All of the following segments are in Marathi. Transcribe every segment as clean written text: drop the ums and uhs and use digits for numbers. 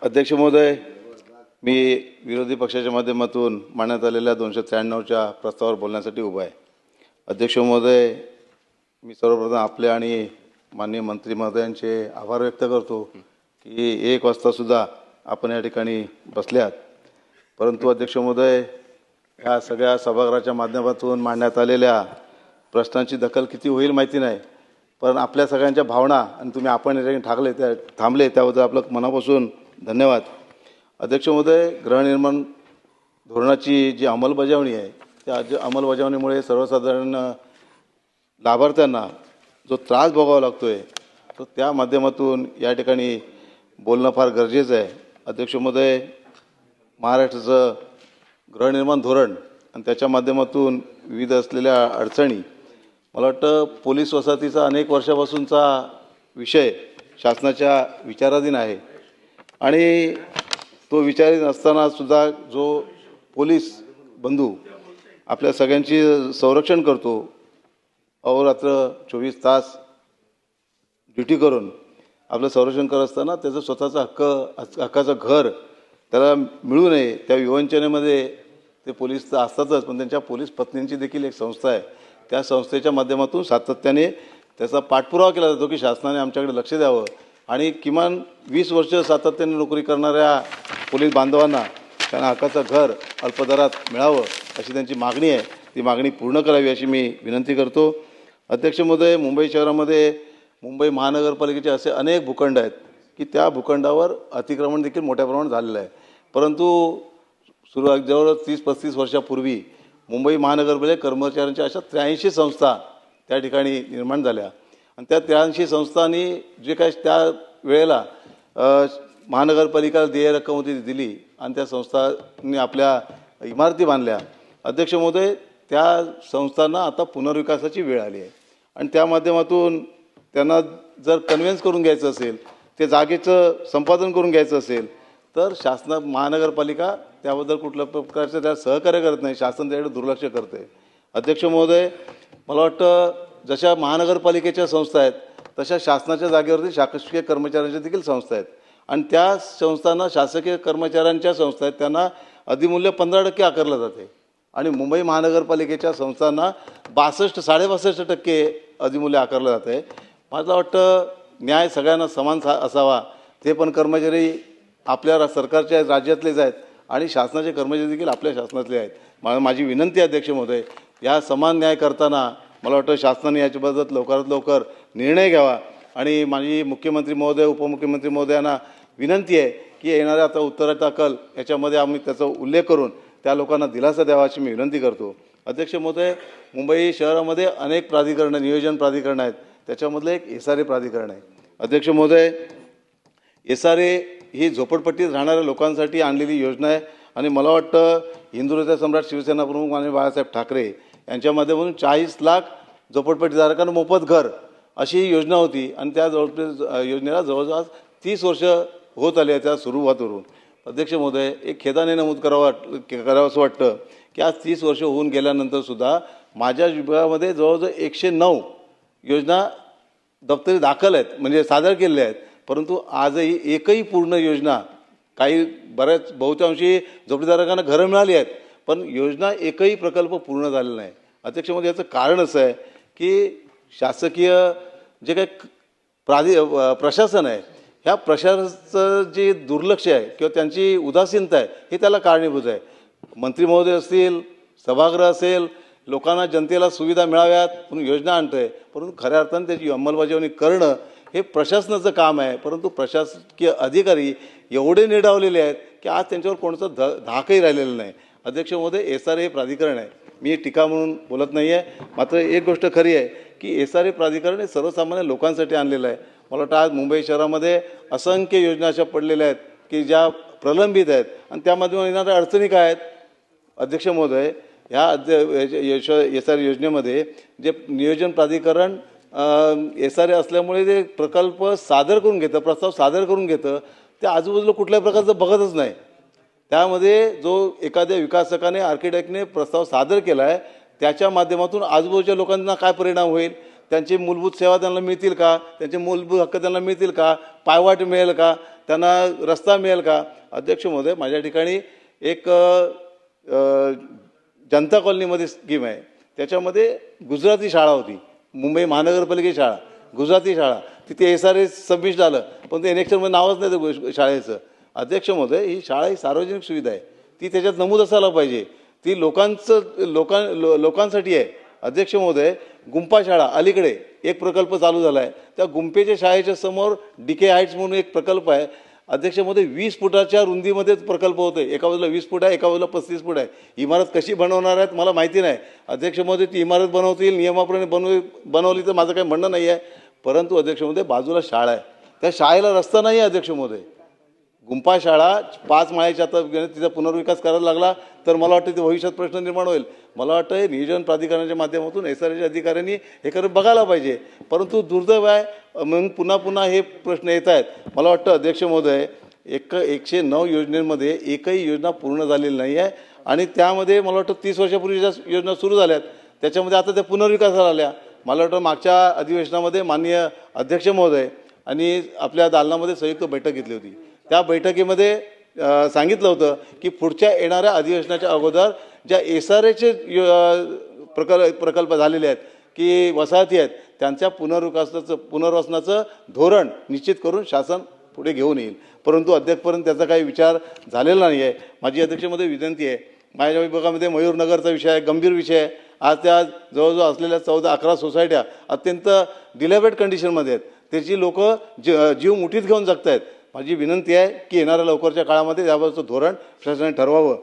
अध्यक्ष महोदय, मी विरोधी पक्षाच्या माध्यमातून मांडण्यात आलेल्या 293च्या प्रस्तावावर बोलण्यासाठी उभा आहे. अध्यक्ष महोदय, मी सर्वप्रथम आपले आणि माननीय मंत्री महोदयांचे आभार व्यक्त करतो की 1 वाजता सुद्धा आपण या ठिकाणी बसल्यात. परंतु अध्यक्ष महोदय, ह्या सगळ्या सभागृहाच्या माध्यमातून मांडण्यात आलेल्या प्रश्नांची दखल किती होईल माहिती नाही, पण आपल्या सगळ्यांच्या भावना आणि तुम्ही आपण या ठिकाणी थांबले त्याबद्दल आपलं मनापासून धन्यवाद. अध्यक्ष महोदय, गृहनिर्माण धोरणाची जी अंमलबजावणी आहे त्या अंमलबजावणीमुळे सर्वसाधारण लाभार्थ्यांना जो त्रास भोगावा लागतो आहे तो त्या माध्यमातून या ठिकाणी बोलणं फार गरजेचं आहे. अध्यक्ष महोदय, महाराष्ट्राचं गृहनिर्माण धोरण आणि त्याच्या माध्यमातून विविध असलेल्या अडचणी, मला वाटतं पोलीस वसाहतीचा अनेक वर्षापासूनचा विषय शासनाच्या विचाराधीन आहे आणि तो विचाराधीन असताना सुद्धा जो पोलीस बंधू आपल्या सगळ्यांची संरक्षण करतो, अहोरात्र 24 तास ड्युटी करून आपलं संरक्षण करत असताना त्याचं स्वतःचं हक्काचं घर त्याला मिळू नये त्या विवंचनेमध्ये ते पोलीस तर असतातच, पण त्यांच्या पोलीस पत्नींची देखील एक संस्था आहे. त्या संस्थेच्या माध्यमातून सातत्याने त्याचा पाठपुरावा केला जातो की शासनाने आमच्याकडे लक्ष द्यावं आणि किमान 20 वर्ष सातत्याने नोकरी करणाऱ्या पोलीस बांधवांना त्यांना हक्काचं घर अल्पदरात मिळावं अशी त्यांची मागणी आहे. ती मागणी पूर्ण करावी अशी मी विनंती करतो. अध्यक्ष महोदय, मुंबई शहरामध्ये मुंबई महानगरपालिकेचे असे अनेक भूखंड आहेत की त्या भूखंडावर अतिक्रमण देखील मोठ्या प्रमाणात झालेलं आहे. परंतु जवळ 30-35 वर्षापूर्वी मुंबई महानगरपालिका कर्मचाऱ्यांच्या अशा 83 संस्था त्या ठिकाणी निर्माण झाल्या आणि त्या 83 संस्थांनी जे काही त्या वेळेला महानगरपालिकेला देय रक्कम होती ती दिली आणि त्या संस्थांनी आपल्या इमारती बांधल्या. अध्यक्ष महोदय, त्या संस्थांना आता पुनर्विकासाची वेळ आली आहे आणि त्या माध्यमातून त्यांना जर कन्व्हिन्स करून घ्यायचं असेल, ते जागेचं संपादन करून घ्यायचं असेल तर महानगरपालिका त्याबद्दल कुठल्या प्रकारचं त्या सहकार्य करत नाही, शासन त्याकडे दुर्लक्ष करते. अध्यक्ष महोदय, मला वाटतं जशा महानगरपालिकेच्या संस्था आहेत तशा शासनाच्या जागेवरती शासकीय कर्मचाऱ्यांच्या देखील संस्था आहेत आणि त्या संस्थांना शासकीय कर्मचाऱ्यांच्या संस्था आहेत त्यांना अधिमूल्य 15% आकारलं जाते आणि मुंबई महानगरपालिकेच्या संस्थांना 62-62.5% अधिमूल्य आकारलं जातं आहे. मला वाटतं न्याय सगळ्यांना समान असावा. ते पण कर्मचारी आपल्या सरकारच्या राज्यातलेच आहेत आणि शासनाचे कर्मचारी देखील आपल्या शासनातले आहेत. माझी विनंती आहे अध्यक्ष महोदय, या समान न्याय करताना मला वाटतं शासनाने याच्याबद्दल लवकरात लवकर निर्णय घ्यावा आणि माझी मुख्यमंत्री महोदय, उपमुख्यमंत्री महोदयांना विनंती आहे की येणाऱ्या आता उत्तराचा कल याच्यामध्ये आम्ही त्याचा उल्लेख करून त्या लोकांना दिलासा द्यावा अशी मी विनंती करतो. अध्यक्ष महोदय, मुंबई शहरामध्ये अनेक प्राधिकरणं, नियोजन प्राधिकरणं आहेत, त्याच्यामधलं एक SRA प्राधिकरण आहे. अध्यक्ष महोदय, SRA ही झोपडपट्टीत राहणाऱ्या लोकांसाठी आणलेली योजना आहे आणि मला वाटतं हिंदुहृदय सम्राट शिवसेना प्रमुख माननीय बाळासाहेब ठाकरे यांच्या माध्यमातून 40 लाख झोपडपट्टीधारकांना मोफत घर अशी ही योजना होती आणि त्या योजनेला जवळजवळ 30 वर्ष होत आली आहे त्या सुरुवात करून. अध्यक्ष महोदय, एक खेदाने नमूद करावं असं वाटतं की आज 30 वर्ष होऊन गेल्यानंतरसुद्धा माझ्या विभागामध्ये जवळजवळ 109 योजना दप्तरी दाखल आहेत, म्हणजे सादर केलेल्या आहेत, परंतु आजही एकही पूर्ण योजना, काही बऱ्याच बहुतांशी झोपडीधारकांना घरं मिळाली आहेत पण योजना एकही प्रकल्प पूर्ण झालेला नाही. अध्यक्ष महोदय, याचं कारण असं आहे की शासकीय जे काही प्रशासन आहे ह्या प्रशासनाचं जे दुर्लक्ष आहे किंवा त्यांची उदासीनता आहे हे त्याला कारणीभूत आहे. मंत्री महोदय असतील, सभागृह असेल, लोकांना जनतेला सुविधा मिळाव्यात म्हणून योजना आणतं आहे, परंतु खऱ्या अर्थाने त्याची अंमलबजावणी करणं हे प्रशासनाचं काम आहे. परंतु प्रशासकीय अधिकारी एवढे निडावलेले आहेत की आज त्यांच्यावर कोणतं धाकही राहिलेलं नाही. अध्यक्ष महोदय, SRA हे प्राधिकरण आहे, मी टीका म्हणून बोलत नाही आहे, मात्र एक गोष्ट खरी आहे की SRA प्राधिकरण हे सर्वसामान्य लोकांसाठी आणलेलं आहे. मला वाटतं आज मुंबई शहरामध्ये असंख्य योजना अशा पडलेल्या आहेत की ज्या प्रलंबित आहेत आणि त्या माध्यमातून येणाऱ्या अडचणी काय आहेत. अध्यक्ष महोदय, ह्या SRA योजनेमध्ये जे नियोजन प्राधिकरण SRA असल्यामुळे ते प्रकल्प सादर करून घेतं, प्रस्ताव सादर करून घेतं, ते आजूबाजूला कुठल्याही प्रकारचं बघतच नाही. त्यामध्ये जो एखाद्या विकासकाने, आर्किटेक्टने प्रस्ताव सादर केला आहे त्याच्या माध्यमातून आजूबाजूच्या लोकांना काय परिणाम होईल त्यांची मूलभूत सेवा त्यांना मिळतील का, त्यांचे मूलभूत हक्क त्यांना मिळतील का, पायवाट मिळेल का, त्यांना रस्ता मिळेल का. अध्यक्ष महोदय, माझ्या ठिकाणी एक जनता कॉलनीमध्ये स्कीम आहे, त्याच्यामध्ये गुजराती शाळा होती, मुंबई महानगरपालिकेची शाळा, गुजराती शाळा, तिथे SRA सबमिट झालं, पण ते इलेक्शनमध्ये नावच नाही त्या शाळेचं. अध्यक्ष महोदय, ही शाळा ही सार्वजनिक सुविधा आहे, ती त्याच्यात नमूद असायला पाहिजे, ती लोकांसाठी आहे. अध्यक्ष महोदय, गुंपा शाळा अलीकडे एक प्रकल्प चालू झाला आहे, त्या गुंपेच्या शाळेच्या समोर DK हाईट्स म्हणून एक प्रकल्प आहे. अध्यक्ष महोदय, 20 फुटाच्या रुंदीमध्येच प्रकल्प होते, एका बाजूला 20 फूट आहे, एका बाजूला 35 फूट आहे. इमारत कशी बनवणार आहेत मला माहिती नाही. अध्यक्ष महोदय, ती इमारत बनवतील, नियमाप्रमाणे बनवली तर माझं काही म्हणणं नाही आहे, परंतु अध्यक्ष महोदय बाजूला शाळा आहे, त्या शाळेला रस्ता नाही आहे. अध्यक्ष महोदय, गुंपा शाळा 5 माळ्याच्या आता तिचा पुनर्विकास करायला लागला तर मला वाटतं ते भविष्यात प्रश्न निर्माण होईल. मला वाटतं नियोजन प्राधिकरणाच्या माध्यमातून SRAच्या अधिकाऱ्यांनी हे खरं बघायला पाहिजे, परंतु दुर्दैव आहे मग पुन्हा हे प्रश्न येत आहेत. मला वाटतं अध्यक्ष महोदय, 109 योजनेमध्ये एकही योजना पूर्ण झालेली नाही आहे आणि त्यामध्ये मला वाटतं 30 वर्षापूर्वी ज्या योजना सुरू झाल्यात त्याच्यामध्ये आता त्या पुनर्विकासाला आल्या. मला वाटतं मागच्या अधिवेशनामध्ये माननीय अध्यक्ष महोदय आणि आपल्या दालनामध्ये संयुक्त बैठक घेतली होती. त्या बैठकीमध्ये सांगितलं होतं की पुढच्या येणाऱ्या अधिवेशनाच्या अगोदर ज्या SRAचे प्रकल्प झालेले आहेत की वसाहती आहेत त्यांच्या पुनर्वसनाचं धोरण निश्चित करून शासन पुढे घेऊन येईल, परंतु अद्यापपर्यंत त्याचा काही विचार झालेला नाही आहे. माझी अध्यक्षमध्ये विनंती आहे, माझ्या विभागामध्ये मयूरनगरचा विषय आहे, गंभीर विषय आहे. आज त्या जवळजवळ असलेल्या 14-11 सोसायट्या अत्यंत डिलेबरेट कंडिशनमध्ये आहेत, त्याची लोक जीव मुठीत घेऊन जगत आहेत. माझी विनंती आहे की येणाऱ्या लवकरच्या काळामध्ये याबाबतचं धोरण शासनाने ठरवावं.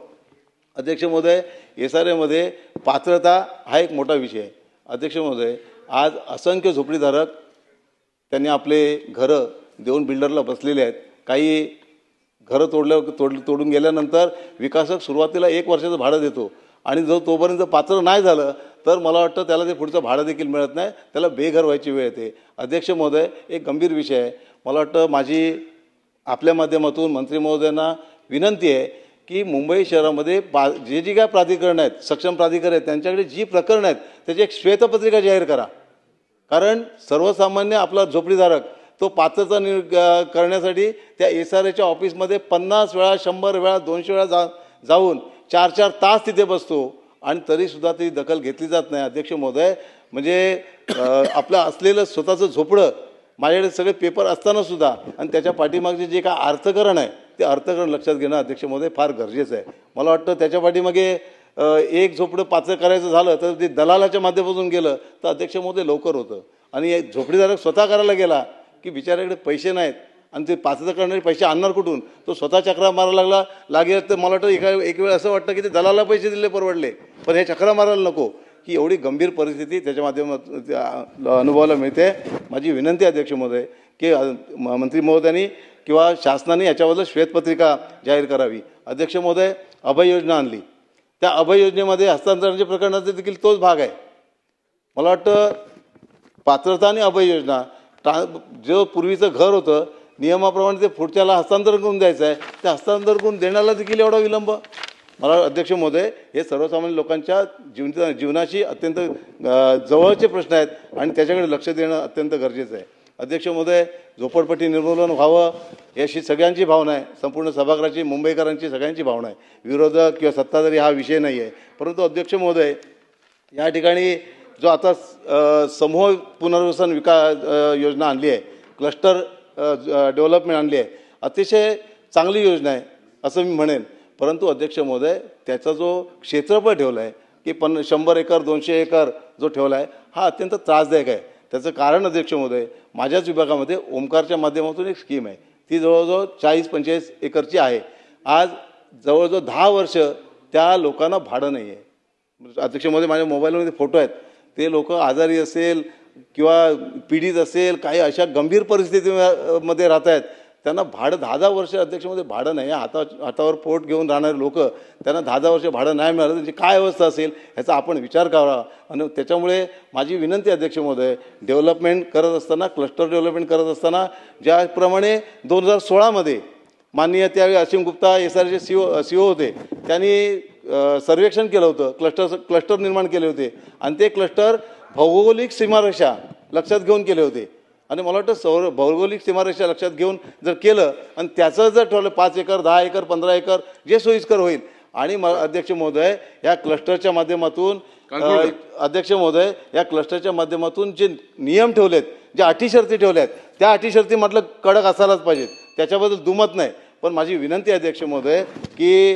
अध्यक्ष महोदय, SRAमध्ये पात्रता हा एक मोठा विषय आहे. अध्यक्ष महोदय, आज असंख्य झोपडीधारक त्यांनी आपले घरं देऊन बिल्डरला बसलेले आहेत. काही घरं तोडून गेल्यानंतर विकासक सुरुवातीला 1 वर्षाचं भाडं देतो आणि तोपर्यंत पात्र नाही झालं तर मला वाटतं त्याला ते पुढचं भाडं देखील मिळत नाही, त्याला बेघर व्हायची वेळ येते. अध्यक्ष महोदय, एक गंभीर विषय आहे. मला वाटतं माझी आपल्या माध्यमातून मंत्री महोदयांना विनंती आहे की मुंबई शहरामध्ये जी काय प्राधिकरण आहेत, सक्षम प्राधिकरण आहेत, त्यांच्याकडे जी प्रकरणं आहेत त्याची एक श्वेतपत्रिका जाहीर करा. कारण सर्वसामान्य आपला झोपडीधारक तो पात्रता करण्यासाठी त्या SRAच्या ऑफिसमध्ये 50 वेळा, 100 वेळा, 200 वेळा जाऊन 4-4 तास तिथे बसतो आणि तरीसुद्धा ती दखल घेतली जात नाही. अध्यक्ष महोदय, म्हणजे आपलं असलेलं स्वतःचं झोपडं, माझ्याकडे सगळे पेपर असतानासुद्धा आणि त्याच्या पाठीमागचे जे काय अर्थकारण आहे ते अर्थकारण लक्षात घेणं अध्यक्ष महोदय फार गरजेचं आहे. मला वाटतं त्याच्या पाठीमागे एक झोपडं पात्र करायचं झालं तर ते दलालाच्या माध्यमातून गेलं तर अध्यक्ष महोदय लवकर होतं आणि एक झोपडीधारक स्वतः करायला गेला की बिचाऱ्याकडे पैसे नाहीत आणि ते पात्र करणारे पैसे आणणार कुठून, तो स्वतः चक्रा मारायला लागेल तर मला वाटतं एक वेळ असं वाटतं की ते दलाला पैसे दिले परवडले, पण हे चक्रा मारायला नको. ही एवढी गंभीर परिस्थिती त्याच्या माध्यमातून अनुभवायला मिळते. माझी विनंती अध्यक्ष महोदय की मंत्री महोदयांनी किंवा शासनाने याच्याबद्दल श्वेतपत्रिका जाहीर करावी. अध्यक्ष महोदय, अभय योजना आणली, त्या अभय योजनेमध्ये हस्तांतरणाच्या प्रकरणाचा देखील तोच भाग आहे. मला वाटतं पात्रता आणि अभय योजना जो पूर्वीचं घर होतं नियमाप्रमाणे ते पुढच्याला हस्तांतरण करून द्यायचं आहे, ते हस्तांतरण करून देण्याला देखील एवढा विलंब. मला अध्यक्ष महोदय, हे सर्वसामान्य लोकांच्या जीवनाशी अत्यंत जवळचे प्रश्न आहेत आणि त्याच्याकडे लक्ष देणं अत्यंत गरजेचं आहे. अध्यक्ष महोदय, झोपडपट्टी निर्मूलन व्हावं याची सगळ्यांची भावना आहे, संपूर्ण सभागृहाची, मुंबईकरांची सगळ्यांची भावना आहे. विरोधक किंवा सत्ताधारी हा विषय नाही आहे, परंतु अध्यक्ष महोदय, या ठिकाणी जो आता समूह पुनर्वसन योजना आणली आहे, क्लस्टर डेव्हलपमेंट आणली आहे, अतिशय चांगली योजना आहे असं मी म्हणेन. परंतु अध्यक्ष महोदय, त्याचा जो क्षेत्रफळ ठेवला आहे की 100 एकर 200 एकर जो ठेवला आहे हा अत्यंत त्रासदायक आहे. त्याचं कारण अध्यक्ष महोदय, माझ्याच विभागामध्ये ओमकारच्या माध्यमातून एक स्कीम आहे, ती जवळजवळ 40-45 एकरची आहे. आज जवळजवळ 10 वर्ष त्या लोकांना भाडं नाही आहे. अध्यक्ष महोदय, माझ्या मोबाईलमध्ये फोटो आहेत, ते लोक आजारी असेल किंवा पीडित असेल, काही अशा गंभीर परिस्थितीमध्ये राहत आहेत, त्यांना भाडं 10-10 वर्ष अध्यक्षमध्ये भाडं नाही. हातावर पोट घेऊन राहणारे लोक, त्यांना 10-10 वर्ष भाडं नाही मिळालं, त्यांची काय अवस्था असेल ह्याचा आपण विचार करावा. आणि त्याच्यामुळे माझी विनंती अध्यक्ष महोदय, डेव्हलपमेंट करत असताना, क्लस्टर डेव्हलपमेंट करत असताना ज्याप्रमाणे 2016मध्ये माननीय त्यावेळी असीम गुप्ता SRAचे CO होते, त्यांनी सर्वेक्षण केलं होतं, क्लस्टर निर्माण केले होते आणि ते क्लस्टर भौगोलिक सीमारेषा लक्षात घेऊन केले होते आणि मला वाटतं भौगोलिक सीमारेषा लक्षात घेऊन जर केलं आणि त्याचं जर ठरवलं 5 एकर 10 एकर 15 एकर जे सोयीस्कर होईल आणि अध्यक्ष महोदय या क्लस्टरच्या माध्यमातून अध्यक्ष महोदय या क्लस्टरच्या माध्यमातून जे नियम ठेवलेत ज्या अटी शर्ती ठेवल्यात त्या अटी शर्ती म्हटलं कडक असायलाच पाहिजेत त्याच्याबद्दल दुमत नाही. पण माझी विनंती आहे अध्यक्ष महोदय की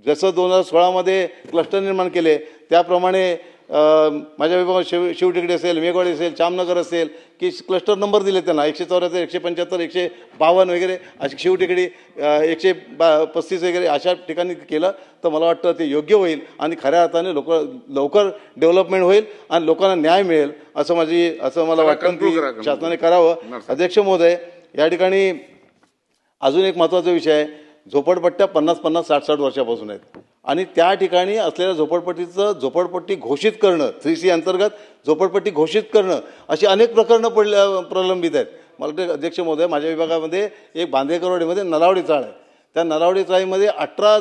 जसं 2016मध्ये क्लस्टर निर्माण केले त्याप्रमाणे माझ्या विभागात शिवटेकडी असेल मेघवाडी असेल जामनगर असेल की क्लस्टर नंबर दिले त्यांना 174 175 152 वगैरे अशी शिवटेकडी 135 वगैरे अशा ठिकाणी केलं तर मला वाटतं ते योग्य होईल आणि खऱ्या अर्थाने लवकर डेव्हलपमेंट होईल आणि लोकांना न्याय मिळेल असं मला वाटतं की शासनाने करावं. अध्यक्ष महोदय या ठिकाणी अजून एक महत्त्वाचा विषय आहे. झोपडपट्ट्या 50-50 60-60 वर्षापासून आहेत आणि त्या ठिकाणी असलेल्या झोपडपट्टी घोषित करणं 3C अंतर्गत झोपडपट्टी घोषित करणं अशी अनेक प्रकरणं प्रलंबित आहेत. मला वाटतं अध्यक्ष महोदय माझ्या विभागामध्ये एक बांदेकरवाडीमध्ये नलावडी चाळ आहे. त्या नलावडी चाळीमध्ये 18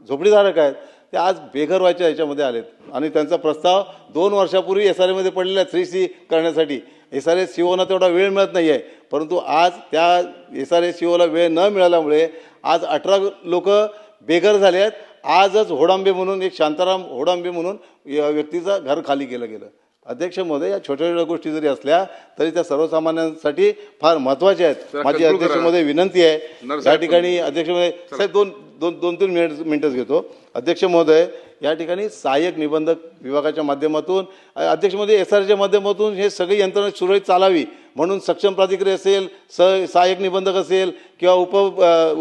झोपडीधारक आहेत ते आज बेघर व्हायच्या ह्याच्यामध्ये आलेत आणि त्यांचा प्रस्ताव 2 वर्षापूर्वी SRA पडलेला आहे 3C करण्यासाठी. SRA COना तेवढा वेळ मिळत नाही आहे परंतु आज त्या SRA COला वेळ न मिळाल्यामुळे आज 18 लोक बेघर झाले आहेत. आजच होडांबे म्हणून एक शांताराम होडांबे म्हणून व्यक्तीचं घर खाली केलं गेलं. अध्यक्ष महोदय या छोट्या छोट्या गोष्टी जरी असल्या तरी त्या सर्वसामान्यांसाठी फार महत्त्वाच्या आहेत. माझी अध्यक्ष महोदय विनंती आहे या ठिकाणी अध्यक्ष महोदय साहेब 2-3 मिनिटच घेतो. अध्यक्ष महोदय या ठिकाणी सहाय्यक निबंधक विभागाच्या माध्यमातून अध्यक्ष महोदय SRAच्या माध्यमातून हे सगळी यंत्रणा सुरळीत चालावी म्हणून सक्षम प्राधिकारी असेल सहाय्यक निबंधक असेल किंवा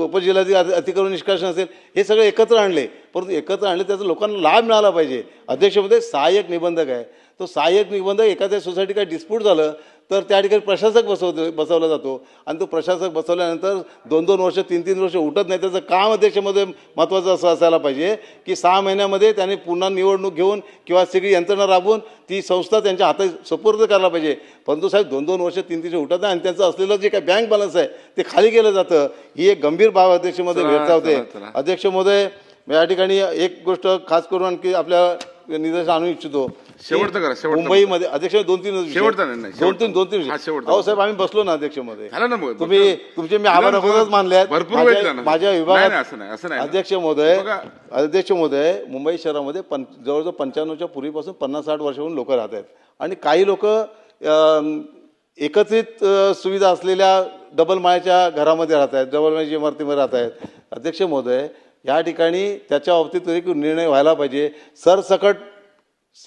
उपजिल्हाधिकारी अतिक्रमण निष्कासन असेल हे सगळे एकत्र आणले परंतु एकत्र आणले त्याचा लोकांना लाभ मिळाला पाहिजे. अध्यक्ष महोदय सहाय्यक निबंधक आहे तो सहाय्यक निबंधक एखाद्या सोसायटी काही डिस्प्यूट झालं तर त्या ठिकाणी प्रशासक बसवला जातो आणि तो प्रशासक बसवल्यानंतर 2-2 वर्ष 3-3 वर्ष उठत नाही. त्याचं काम अध्यक्षमध्ये महत्त्वाचं असं असायला पाहिजे की 6 महिन्यामध्ये त्याने पुन्हा निवडणूक घेऊन किंवा सगळी यंत्रणा राबवून ती संस्था त्यांच्या हातात सुपूर्द करायला पाहिजे. परंतु साहेब 2-2 वर्ष 3-3 वर्ष उठत नाही आणि त्यांचं असलेलं जे काही बँक बॅलन्स आहे ते खाली केलं जातं. ही एक गंभीर बाब अध्यक्षमध्ये भेडसावते. अध्यक्ष महोदय या ठिकाणी एक गोष्ट खास करून आणखी आपल्या निदर्शन आणू इच्छितो. मुंबईमध्ये अध्यक्ष 2-3 साहेब आम्ही बसलो ना अध्यक्ष मध्ये तुमचे मी आभार अगोदरच मानले आहेत माझ्या विभागात. अध्यक्ष महोदय मुंबई शहरामध्ये जवळजवळ 95च्या पूर्वीपासून 50-60 वर्षाहून लोक राहत आहेत आणि काही लोक एकत्रित सुविधा असलेल्या डबल माळ्याच्या घरामध्ये राहत आहेत डबल माळ्याच्या इमारतीमध्ये राहत आहेत. अध्यक्ष महोदय या ठिकाणी त्याच्या बाबतीत एक निर्णय व्हायला पाहिजे. सरसकट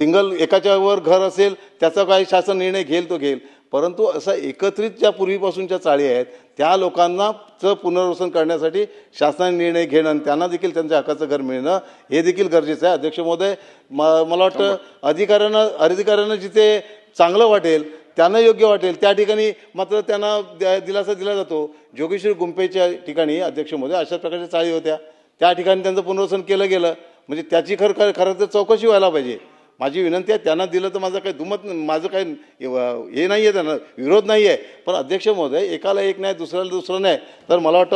सिंगल एकाच्यावर घर असेल त्याचा काही शासन निर्णय घेईल तो घेईल परंतु असं एकत्रित ज्या पूर्वीपासूनच्या चाळी आहेत त्या लोकांनाचं पुनर्वसन करण्यासाठी शासनाने निर्णय घेणं आणि त्यांना देखील त्यांच्या हक्काचं घर मिळणं हे देखील गरजेचं आहे. अध्यक्ष महोदय मला वाटतं अधिकाऱ्यांना जिथे चांगलं वाटेल त्यांना योग्य वाटेल त्या ठिकाणी मात्र त्यांना दिलासा दिला जातो. जोगेश्वरी गुंफेच्या ठिकाणी अध्यक्ष महोदय अशा प्रकारच्या चाळी होत्या त्या ठिकाणी त्यांचं पुनर्वसन केलं गेलं म्हणजे त्याची खरं तर चौकशी व्हायला पाहिजे. माझी विनंती आहे त्यांना दिलं तर माझं काही माझं काही हे नाही आहे त्यांना विरोध नाही आहे पण अध्यक्ष महोदय एकाला एक नाही दुसऱ्याला दुसरं नाही तर मला वाटतं